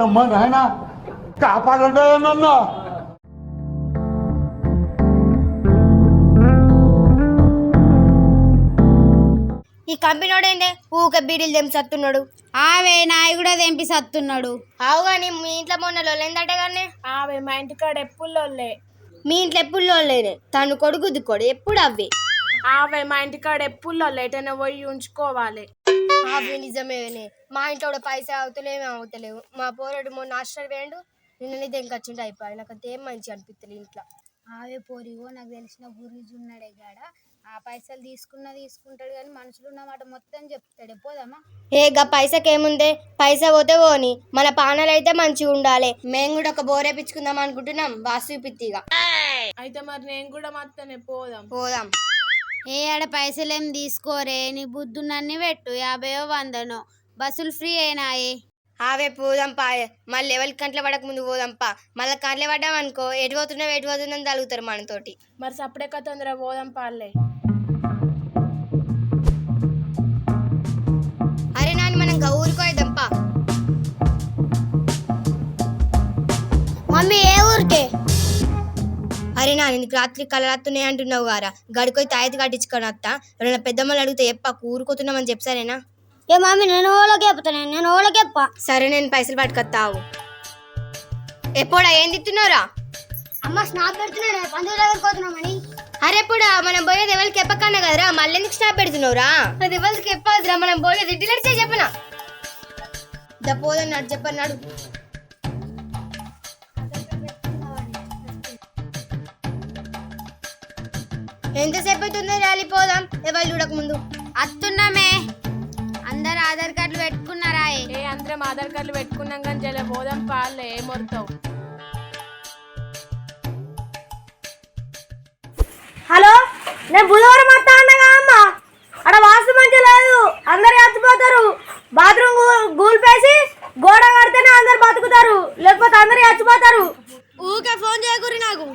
అమ్మ నాయన కాపాడండి నన్ను. ఈ కంపెనోడేందే ఊక బీడీలు తెంపి సత్తున్నాడు. ఆవే నాయి కూడా తెంపి సత్తున్నాడు. ఆవు కానీ మీ ఇంట్లో మొన్న లోలేందట కానీ. ఆవే మా ఇంటికాడ ఎప్పుల్లోలే. మీ ఇంట్లో ఎప్పుడు లోలేనే తను కొడుకు దిక్కోడు ఎప్పుడు అవే. ఆవే మా ఇంటికాడ ఎప్పుల్లోలే ఎటైనా పోయి ఉంచుకోవాలి. అవి నిజమేనే. మా ఇంట్లో కూడా పైసా అవుతలేమో అవుతలేవు. మా పోరాడు మొన్న హాస్టల్ వేయండు, నిన్ననే దెంకొచ్చిండు అయిపోయి. నాకు అంతేం మంచి అనిపిస్తుంది ఇంట్లో. ఆవే పోరిగో నాకు తెలిసిన గురించి ఉన్నాడే గాడ, ఆ పైసలు తీసుకుంటాడు కానీ మనుషులు ఉన్నమాట మొత్తం చెప్తాడు. పోదామా? ఏగా పైసకేముందే, పైసా పోతే పోని, మన పానాలు అయితే మంచిగా ఉండాలి. మేము కూడా ఒక బోరేపించుకుందాం అనుకుంటున్నాం. వాసు పిత్తిగా అయితే మరి నేను కూడా మొత్తనే పోదాం. పోదాం. ఏ ఆడ పైసలేం తీసుకోరే, నీ బుద్ధున్నన్ని పెట్టు. 50 100 బస్సులు ఫ్రీ అయినాయి. ఆవే పోదాం పాయే. మళ్ళీ ఎవరి కంట్లో పడక ముందు పోదాంపా. మళ్ళీ కంట్లో పడ్డాం అనుకో ఎటు పోతుందని తలుగుతారు మనతోటి. మరి సపరేక తొందర పోదాం పాలే. అరే నాని మనం ఊరుకోదాంపా. మమ్మీ ఏ ఊరికే? అరే నాని నీకు రాత్రి కలరాత్తున్నాయి అంటున్నావు గారా, గడికోయి తాయెత్తి కట్టించుకొని వస్తా. ఎవరైనా పెద్దమ్మలు అడిగితే ఊరుకోతున్నామని చెప్తారేనా? ఏ మమ్మీ నేను ఓళ్ళకి చెప్పా. సరే నేను పైసలు పట్టుకొస్తావు. ఎప్పుడా ఏం తిత్తున్నావురా? అమ్మ స్నాప్ పెడుతున్నాడే పండుగ దగ్గరికి పోతున్నామని. అరే ఎప్పుడా మనం పోయేది ఎవరికి చెప్పకన్నా కదరా, మళ్ళీ ఎందుకు స్టాప్ పెడుతున్నావురా? అది ఎవరికి చెప్పదురా, మనం పోయేది ఇడ్లీ చెప్పనా? పోదన్నాడు చెప్పన్నాడు. ఎంతసేపు అవుతుందో ర్యాలీ పోదాం. ఎవరు చూడక ముందు అత్తున్నామే. అందరు ఆధార్ కార్డులు పెట్టుకున్నారా? అందరం ఆధార్ కార్డులు పెట్టుకున్నాం కానీ జల పోదాం పాలే. ఏమొరుతావు? హలో, నేను బుధవారం వస్తా అన్నగా అమ్మ. అక్కడ వాస్తు మంచి లేదు, అందరు చచ్చిపోతారు. బాత్రూమ్ గూల్పేసి గోడ కడితేనే అందరు బతుకుతారు, లేకపోతే అందరు చచ్చిపోతారు. ఊకే ఫోన్ చేయకూరి నాకు.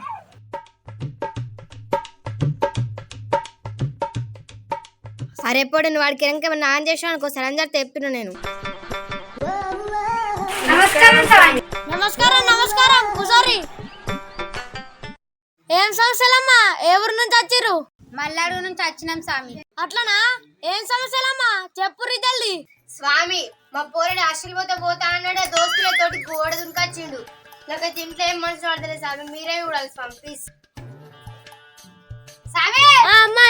అరే ఎప్పుడు నువ్వు వాడికి ఇంకేమన్నా ఆన్ చేసావు అనుకో సరంజర్ తెప్పిన నేను. నమస్కారం కుసారి. ఏం సమస్యలమ్మా? ఏ ఊరు నుంచి వచ్చిర్రు? మల్లాడు నుంచి వచ్చినాం స్వామి. అట్లనా? ఏం సమస్యలమ్మా చెప్పుర్రి జల్ది. స్వామి మా పోరాడు హాస్టల్ పోతా అన్నాడు. దోస్తులతోటి గోడ దునికొచ్చిండు. నాకైతే ఇంట్లో ఏం మనసు పడతలేదు స్వామి, మీరే చూడాలి స్వామి ప్లీజ్. అమ్మా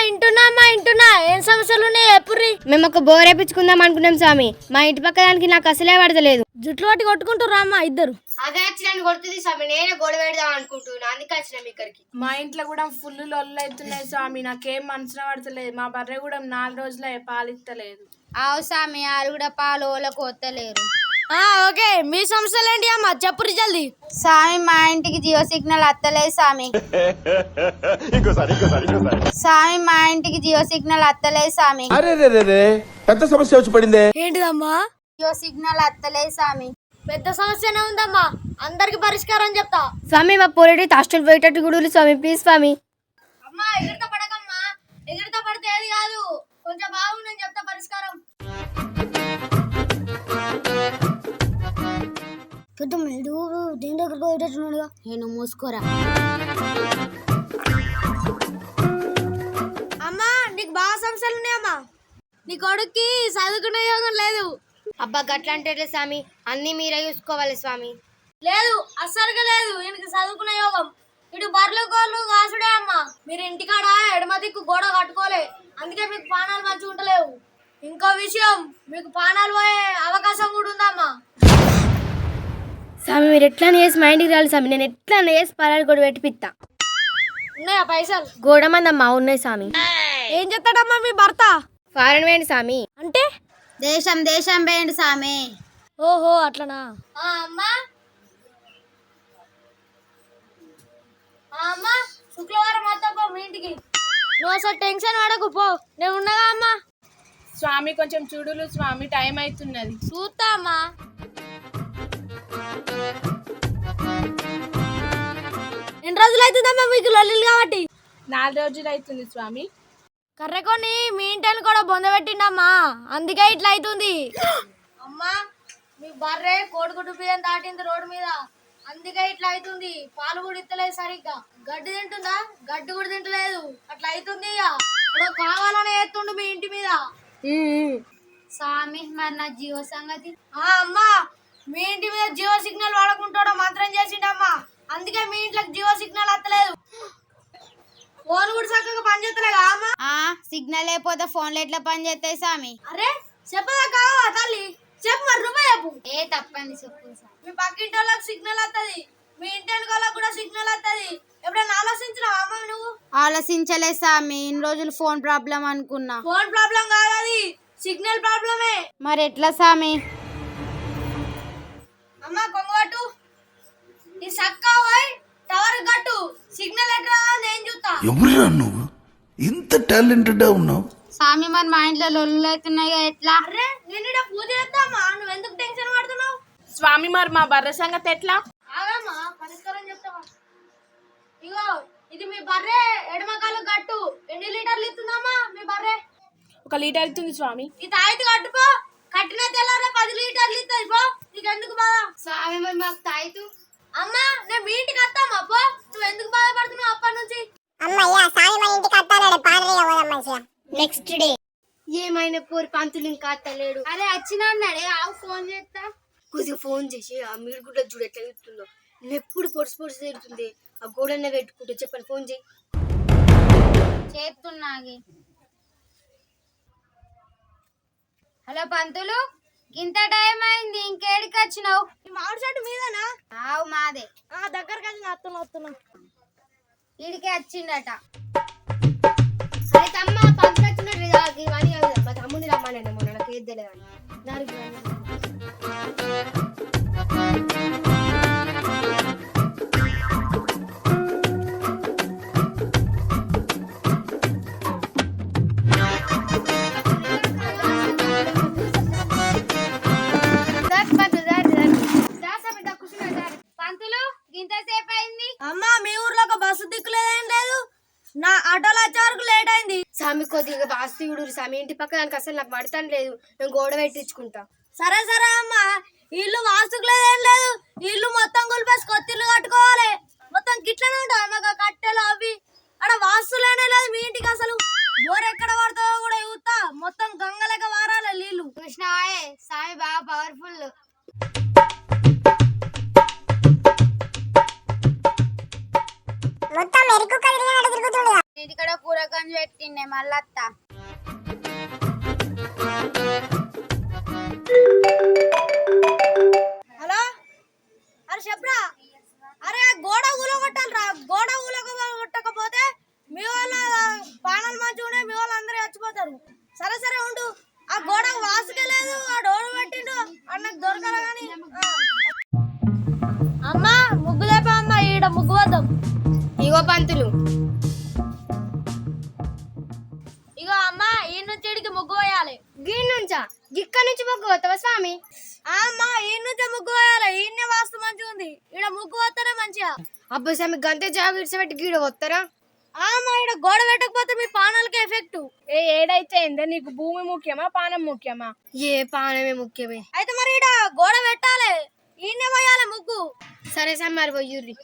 ఇంటున్నా. ఏం సమస్యలు ఉన్నాయి ఎప్పుర్రి? మేము ఒక బోర్ వేపించుకుందాం అనుకున్నాం స్వామి. మా ఇంటి పక్క దానికి నాకు అసలే పడతలేదు. జుట్లు పట్టి కొట్టుకుంటుర్రా అమ్మా ఇద్దరు? అదే వచ్చినాను కొడుతుంది స్వామి, నేనే గోడ పెడదాం అనుకుంటున్నా, అందుకే వచ్చినాం ఇక్కడికి. మా ఇంట్లో కూడా ఫుల్ లొల్లు అవుతున్నాయి స్వామి. నాకేం మనసున పడతలేదు. మా బర్రె కూడా 4 రోజులే పాలిస్తలేదు. ఆవు స్వామి, ఆరు కూడా పాలు ఓలకు వస్తలేరు. ఓకే, మీ సమస్యలు ఏంటి అమ్మా చెప్పుర్రి జల్ది. స్వామి మా ఇంటికి జియో సిగ్నల్ వస్తలేదు స్వామి. స్వామి మా ఇంటికి జియో సిగ్నల్ వస్తలేదు స్వామి. పెద్ద సమస్య వచ్చి పడిందే. ఏంటిదమ్మా? జియో సిగ్నల్ వస్తలేదు స్వామి. పెద్ద సమస్యనే ఉందమ్మా, అందరికి పరిష్కారం చెప్తా. స్వామి మా పోరాడి హాస్టల్ పోయేటట్టు కూడా స్వామి ప్లీజ్ స్వామి. అమ్మా ఎగిరితో పడకమ్మా, ఎగిరితో పడితే ఏది కాదు, కొంచెం బాగు నేను చెప్తా పరిష్కారం. దేని దగ్గర పోయేటట్టున్నాడుగా, నేను మూసుకోరా. అమ్మా నీకు బాగా సమస్యలు ఉన్నాయమ్మా. నీ కొడుక్కి చదువుకునే యోగం లేదు. అబ్బా గట్లంటే స్వామి, అన్ని మీరే చూసుకోవాలి స్వామి. లేదు అస్సలుగా లేదు, ఈయనకి చదువుకునే యోగం. ఇటు బర్రెలు కోళ్ళు కాసుడే అమ్మా. మీరు ఇంటికాడ ఎడమ దిక్కు గోడ కట్టుకోలే, అందుకే మీకు పానాలు మంచిగా ఉండలేవు. ఇంకో విషయం, మీకు పానాలు పోయే అవకాశం కూడా ఉందమ్మా. స్వామి మీరు ఎట్లా చేసి మా ఇంటికి రాలి స్వామి, నేను ఎట్లా చేసి పరాలు కూడా పెట్టిపిస్తా. ఉన్నాయా పైసలు? గోడ మంది అమ్మా ఉన్నాయి స్వామి. ఏం చెప్తాడమ్మా మీ భర్త? ఫారెన్ వేయండి స్వామి. అంటే దేశం పోయిండు స్వామి. ఓహో అట్లనా? అమ్మా శుక్రవారం వద్దా మీ ఇంటికి. నువ్వు అసలు టెన్షన్ పడకు, పో నేను ఉన్నగా అమ్మా. స్వామి కొంచెం చూడులు స్వామి, టైం అవుతున్నది. చూస్తా అమ్మా. ఎన్ని రోజులు అవుతుందమ్మా మీకు లొల్లిలు కాబట్టి? 4 రోజులు అవుతుంది స్వామి. కర్రెకొని మీ ఇంటిని కూడా బొందబెట్టిండమ్మా, అందుకే ఇట్లా అవుతుంది. అమ్మా మీ బర్రె కోడిగుడ్డు బియ్యం దాటింది రోడ్డు మీద, అందుకే ఇట్లా అవుతుంది. పాలు కూడా ఇస్తలేదు సరిగ్గా. గడ్డి తింటుందా? గడ్డి కూడా తింటలేదు. అట్లా అవుతుంది. ఇక ఇప్పుడు కావాలనే ఎత్తుండు మీ ఇంటి మీద. స్వామి మరి నా జీవ సంగతి? అమ్మా, మీ ఇంటి మీద జియో సిగ్నల్ వాడకుంటాడో మంత్రం చేసిండమ్మా, అందుకే మీ ఇంట్లోకి జియో సిగ్నల్ వస్తలేదు. ఫోన్ కూడా చక్కగా పనిచేస్తలేగా అమ్మా? సిగ్నల్ లేకపోతే ఫోన్లు ఎట్లా పని చేస్తాయి స్వామి? అరే చెప్పదా కావా తల్లి? చెప్పు మరి, నువ్వే చెప్పు. ఏ తప్పండి చెప్పు స్వామి. మీ పక్కింటి వాళ్ళకి సిగ్నల్ వస్తుంది, మీ ఇంటి వాళ్ళకి కూడా సిగ్నల్ వస్తుంది. ఎప్పుడైనా ఆలోచించినావా అమ్మ నువ్వు? ఆలోచించలే స్వామి, ఇన్ని రోజులు ఫోన్ ప్రాబ్లం అనుకున్నా. ఫోన్ ప్రాబ్లం కాదు, అది సిగ్నల్ ప్రాబ్లమే. మరి ఎట్లా స్వామి? అమ్మ కొంగట్టు, ఈ సక్క పోయి టవర్ కట్టు, సిగ్నల్ ఎట్లా నేను చూస్తా. ఎవరురా నువ్వు ఇంత టాలెంటెడ్ ఉన్నావు? స్వామి మరి మా ఇంట్లో లొల్లులు అవుతున్నాయి ఎట్లా? అరే నేను పూజ చేస్తామా, నువ్వు ఎందుకు టెన్షన్ పడుతున్నావు? స్వామి మరి మా బర్రె సంగతి ఎట్లా? ఆగమ్మా, పరిష్కారం చెప్తావా? ఇగో ఇది మీ బర్రె ఎడమకాలు గట్టు. ఎన్ని లీటర్లు ఇస్తుందమ్మా మీ బర్రె? 1 లీటర్ ఇస్తుంది స్వామి. ఈ తాయితీ కట్టుకో, కట్టిన తెల్లారే 10 లీటర్లు ఇస్తుంది. పో, నీకు ఎందుకు బాధ? స్వామి మరి మాకు తాయితు. అమ్మా నేను మీ ఇంటికి వస్తామా, పో. నువ్వు ఎందుకు బాధపడుతున్నావు అప్పటి నుంచి? నెక్స్ట్ డే ఏమైనా పోరి పంతులు ఇంకా అత్తలేడు. అరే వచ్చిన అన్నాడే, ఆవు ఫోన్ చేస్తా. కొద్దిగా ఫోన్ చేసి ఆ మీరు కూడా చూడు ఎట్లా తిరుగుతుందో. నేను ఎప్పుడు పొడిసి పొడిసి తిరుగుతుంది. ఆ గోడన్న పెట్టుకుంటూ చెప్పండి, ఫోన్ చేయి. చేస్తున్నాగి. హలో పంతులు, ఇంత టైం అయింది, ఇంకేడికి వచ్చినావు? ఈ మామిడి చెట్టు మీదేనా? ఆవు మాదే. దగ్గరకి వచ్చి వస్తున్నా. ఈడికే వచ్చిండట. అయితే అమ్మ పంతులు వచ్చినట్టు ఇవన్నీ కాదు, మా తమ్ముని రమ్మానండి మొన్న, నాకు ఏది తెలియదు దానికి. పంతులు ఇంతసేపు అయింది. అమ్మా మీ ఊర్లో ఒక బస్సు దిక్కులేదేం లేదు, నా ఆటోలో వచ్చే వరకు లేట్ అయింది. సామి కొద్దిగా వాస్తువుడు సామి ఇంటి పక్క దానికి అసలు నాకు పడతాను లేదు, నేను గోడ పెట్టించుకుంటా. సరే సరే అమ్మా, ఇల్లు వాస్తుకు లేదేం లేదు, ఇల్లు మొత్తం గులిపేసి కొత్తిల్లు కట్టుకోవాలి. మొత్తం గిట్లనే ఉంటాయి మాకు కట్టెలు అవి. అక్కడ వాస్తులేనే లేదు మీ ఇంటికి. అసలు బోర్ ఎక్కడ పడుతుందో కూడా చూస్తా. మొత్తం గంగలక వారాలి నీళ్లు. కృష్ణాయే స్వామి బాగా పవర్ఫుల్. ఇక్కడ కూరగాయలు పెట్టిండే మళ్ళత్త. హలో, అరే చెప్పరా. అరే గోడ ఊలగొట్టాలరా, గోడ ఊలగొట్టకపోతే మీ వాళ్ళ పానాలు మంచిగా ఉన్నాయి, మీ వాళ్ళు అందరూ చచ్చిపోతారు. సరే సరే ఉండు, ఆ గోడ వాసుకే లేదు, ఆ డోర్ పెట్టిండు అన్నకు దొరకాల కానీ. అమ్మా ముగ్గు లేపా అమ్మా, ఈడ ముగ్గు వద్దాం. ఇగో పంతులు, ఇగో అమ్మా ఈ నుంచి ఈడికి ముగ్గు వేయాలి. గీ నుంచా? గిక్క నుంచి మొగ్గు పోతావా స్వామి? అమ్మా ఈ నుంచే ముగ్గు వేయాలి, ఈయనే వాస్తు మంచిగా ఉంది. ఈడ ముగ్గు వస్తేనే మంచిగా. అబ్బా స్వామి గంతే జాబ్ విడిచిపెట్టి గీడ వస్తారా? అమ్మా ఈడ గోడ పెట్టకపోతే మీ పానాలకి ఎఫెక్ట్. ఏడైతే ఏందో, నీకు భూమి ముఖ్యమా పానం ముఖ్యమా? ఏ పానమే ముఖ్యమే. అయితే మరి ఈడ గోడ పెట్టాలి, ఈయనే పోయాలి ముగ్గు. సరే స్వామి మరి పోయ్యూరి.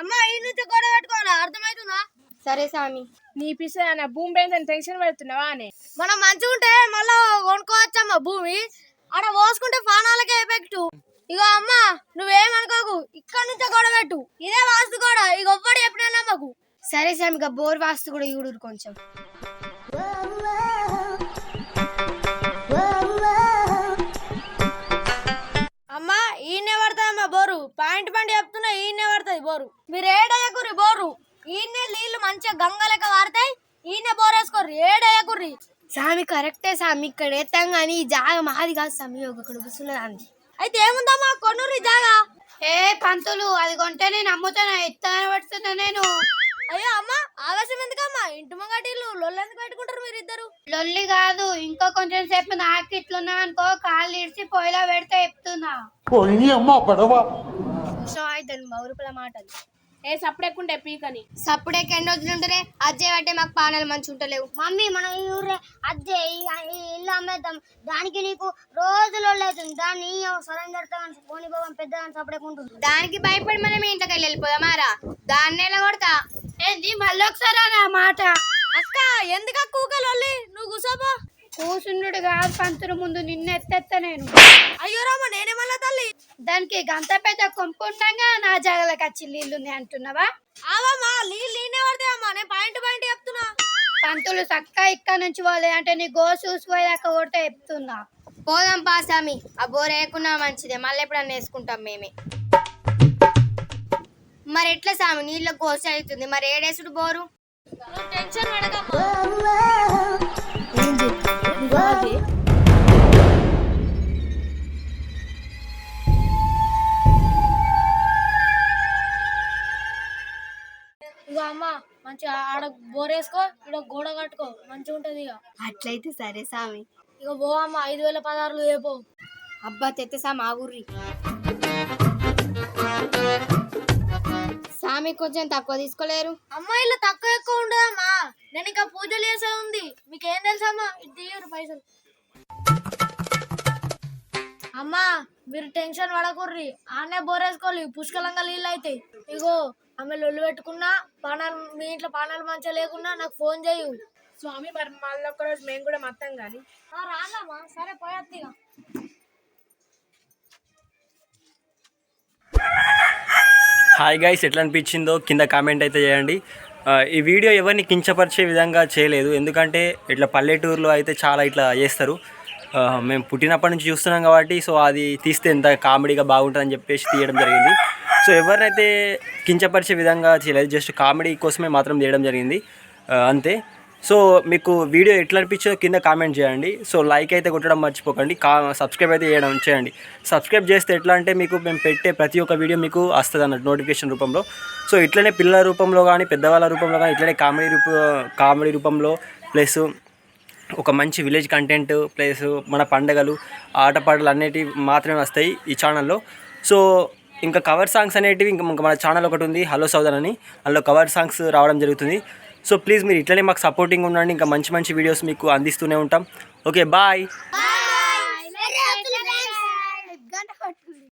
అమ్మా ఈ నుంచి గోడ పెట్టుకోవాలి, అర్థమవుతుందా? సరే స్వామి. నీ పిస భూమి పోయిందని టెన్షన్ పెడుతున్నావా అని? మనం మంచిగా ఉంటే మళ్ళా కొనుక్కోవచ్చమ్మా భూమి. ఆడ పోసుకుంటే పానాలకే ఎఫెక్ట్. ఇగో అమ్మా నువ్వేమనుకోకు, ఇక్కడ నుంచే గోడ పెట్టు, ఇదే వాస్తు గోడ. ఇక ఒవ్వడు ఎప్పుడైనా నమ్మకు. సరే స్వామి, ఇక బోర్ వాస్తు కూడా ఈడురు కొంచెం. అమ్మా ఈయనే పడతాయమ్మా బోరు, పాయింట్ పండి చెప్తున్నా, ఈయనే పడుతుంది బోరు. మీరు ఏడయ్యకుర్రి బోరు, ఈయనే నీళ్లు మంచిగా గంగలెక్క వాడతాయి. ఈయనే బోర్ వేసుకోర్రి, ఏడయ్యకుర్రి. స్వామి కరెక్టే స్వామి, ఇక్కడ ఎత్తాం కానీ ఈ జాగ మాది కాదు స్వామి, ఒకడు కూర్చున్నది అంది. అయితే ఏముందమ్మా కొన్నూరి జాగా. ఏ పంతులు, అది కొంటే నేను అమ్ముతాను, ఎత్తాను పడుతున్నా నేను. అయ్యో అమ్మా ఆవేశం ఎందుకమ్మా, ఇంటి ముంగటిల్లు లొల్లెందుకు పెట్టుకుంటారు మీరు ఇద్దరు? లొల్లి కాదు, ఇంకో కొంచెం సేపు నాకు ఇట్లున్నా అనుకో కాళ్ళు ఇడిచి పొయ్యిలో పెడితే చెప్తున్నా. పోయి అమ్మ పడవ. అయితే మౌరుపుల మాటలు ఏ సప్పుడెక్కుంటే పీకని. సప్పుడేకి ఎన్ని రోజులు ఉంటారే? అజ్జే అంటే మాకు పానాలు మంచి ఉంటలేవు. మమ్మీ మన ఈ ఊరే అజ్జే ఈ ఇల్లు అమ్మేద్దాం, దానికి నీకు రోజులు అవుతుంది, దాన్ని సరం కడతామని పోని పోవం పెద్దదాన్ని సపడేకుంటుంది. దానికి భయపడి మనం ఇంతకెళ్ళి వెళ్ళిపోదామారా? దాన్ని ఎలా కొడతా? ఏంది మళ్ళీ ఒకసారి అనే ఆ మాట? అక్క ఎందుకు కూకలొల్లి? నువ్వు కూసోపో. కూసుండు కాదు పంతులు, ముందు నిన్ను ఎత్తెత్త నేను. అయ్యో రామ నేనేమన్నా తల్లి? దానికి గంత పెద్ద కొంపు ఉండగా నా జాగలకు వచ్చి నీళ్ళుంది అంటున్నావా? అవమ్మా నీళ్ళే పడితే అమ్మా, నేను పాయింట్ చెప్తున్నా. పంతులు చక్క ఇక్కడ నుంచి పోలే అంటే నీ గోసు చూసిపోయాక కొడితే చెప్తున్నా. పోదాం పాసామి, ఆ బోర్ వేయకున్నా మంచిదే, మళ్ళీ ఎప్పుడన్నా వేసుకుంటాం మేమే. మరి ఎట్లా సామి నీళ్ళ గోస అవుతుంది, మరి ఏడేసుడు బోరు? టెన్షన్ పడకమ్మా. ఇగో అమ్మ మంచిగా ఆడ బోరేసుకో, ఇక్కడ గోడ కట్టుకో, మంచిగా ఉంటది. ఇక అట్లయితే సరే సామి. ఇక పో అమ్మ 5,000 రేపో. అబ్బా తెత్తే సామి ఆ ఊర్రి. సామి కొంచెం తక్కువ తీసుకోలేరు? అమ్మాయిలు తక్కువ ఎక్కువ ఉండదమ్మా, నేను ఇంకా పూజలు చేసే ఉంది. మీకేం తెలుసమ్మా? ఇది తీయరు పైసలు. అమ్మా మీరు టెన్షన్ పడకుర్రి, ఆనే బోరేసుకోవాలి, పుష్కలంగా నీళ్ళు అవుతాయి. ఇగో ఆమె లొల్లు పెట్టుకున్నా పానాలు, మీ ఇంట్లో పానాలు మంచిగా లేకున్నా నాకు ఫోన్ చేయు. స్వామి మరి మళ్ళీ ఒక్కరోజు మేము కూడా మొత్తం కానీ. రాదమ్మా, సరే పోయొత్తిగా. హాయ్ గైస్, ఎట్లా అనిపించిందో కింద కామెంట్ అయితే చేయండి. ఈ వీడియో ఎవరిని కించపరిచే విధంగా చేయలేదు, ఎందుకంటే ఇట్లా పల్లెటూరులో అయితే చాలా ఇట్లా చేస్తారు. మేము పుట్టినప్పటి నుంచి చూస్తున్నాం కాబట్టి సో అది తీస్తే ఎంత కామెడీగా బాగుంటుందని చెప్పేసి తీయడం జరిగింది. సో ఎవరినైతే కించపరిచే విధంగా చేయలేదు, జస్ట్ కామెడీ కోసమే మాత్రం తీయడం జరిగింది అంతే. సో మీకు వీడియో ఎట్లా అనిపించిందో కింద కామెంట్ చేయండి. సో లైక్ అయితే కొట్టడం మర్చిపోకండి, సబ్స్క్రైబ్ అయితే చేయండి. సబ్స్క్రైబ్ చేస్తే ఎట్లా అంటే మీకు మేము పెట్టే ప్రతి ఒక్క వీడియో మీకు వస్తుంది అన్నట్టు నోటిఫికేషన్ రూపంలో. సో ఇట్లనే పిల్లల రూపంలో కానీ పెద్దవాళ్ళ రూపంలో కానీ ఇట్లనే కామెడీ రూపంలో ప్లస్ ఒక మంచి విలేజ్ కంటెంట్ ప్లస్ మన పండగలు ఆటపాటలు అనేటివి మాత్రమే వస్తాయి ఈ ఛానల్లో. సో ఇంకా కవర్ సాంగ్స్ అనేటివి ఇంకా మన ఛానల్ ఒకటి ఉంది హలో సౌదర్ అని, అందులో కవర్ సాంగ్స్ రావడం జరుగుతుంది. సో ప్లీజ్ మీరు ఇట్లనే మాకు సపోర్టింగ్ ఉండండి, ఇంకా మంచి మంచి వీడియోస్ మీకు అందిస్తూనే ఉంటాం. Okay bye.